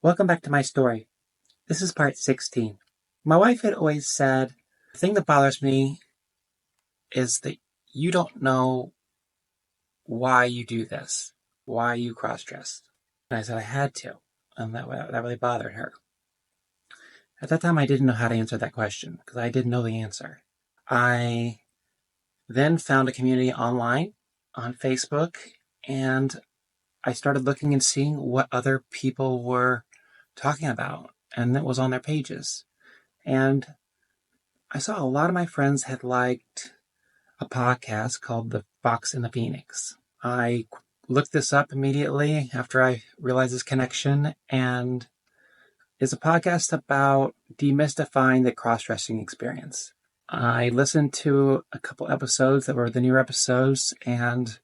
Welcome back to my story. This is part 16. My wife had always said, the thing that bothers me is that you don't know why you do this, why you cross-dress. And I said I had to, and that really bothered her. At that time, I didn't know how to answer that question, because I didn't know the answer. I then found a community online on Facebook, and I started looking and seeing what other people were talking about, and it was on their pages. And I saw a lot of my friends had liked a podcast called The Fox and the Phoenix. I looked this up immediately after I realized this connection, and it's a podcast about demystifying the cross-dressing experience. I listened to a couple episodes that were the newer episodes, and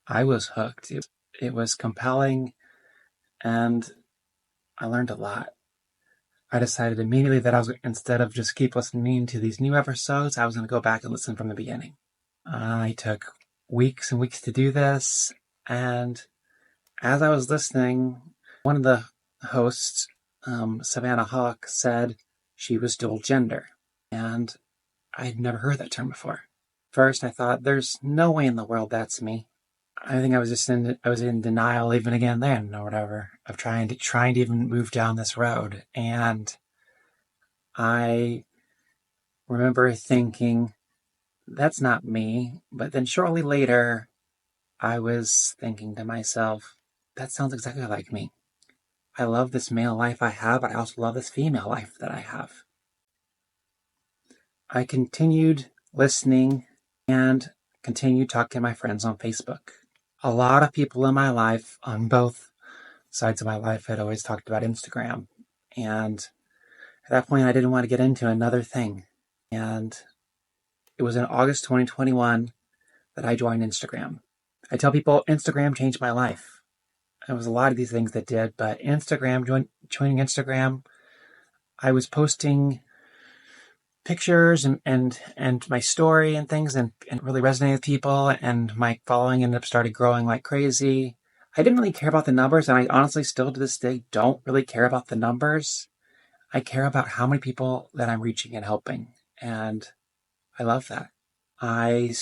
I was hooked. It was compelling, and I learned a lot. I decided immediately that instead of just keep listening to these new episodes, I was going to go back and listen from the beginning. I took weeks and weeks to do this, and as I was listening, one of the hosts, Savannah Hawk, said she was dual gender, and I had never heard that term before. First, I thought, there's no way in the world that's me. I think I was in denial even again then, or whatever, of trying to even move down this road. And I remember thinking, that's not me. But then shortly later, I was thinking to myself, that sounds exactly like me. I love this male life I have, but I also love this female life that I have. I continued listening and continued talking to my friends on Facebook. A lot of people in my life, on both sides of my life, had always talked about Instagram. And at that point, I didn't want to get into another thing. And it was in August 2021 that I joined Instagram. I tell people Instagram changed my life. There was a lot of these things that did, but joining Instagram, I was posting pictures and my story and things and really resonated with people, and my following ended up started growing like crazy. I didn't really care about the numbers, and I honestly still to this day don't really care about the numbers. I care about how many people that I'm reaching and helping, and I love that. I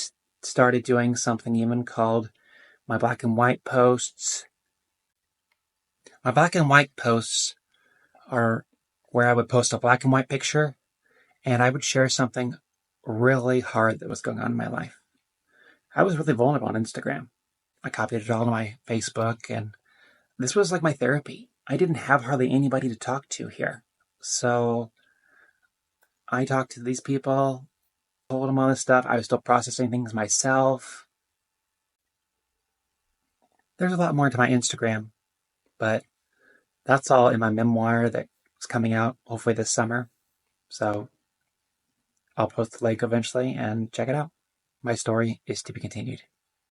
started doing something even called my black and white posts. My black and white posts are where I would post a black and white picture, and I would share something really hard that was going on in my life. I was really vulnerable on Instagram. I copied it all to my Facebook, and this was like my therapy. I didn't have hardly anybody to talk to here. So I talked to these people, told them all this stuff. I was still processing things myself. There's a lot more to my Instagram, but that's all in my memoir that's coming out hopefully this summer. So I'll post the link eventually and check it out. My story is to be continued.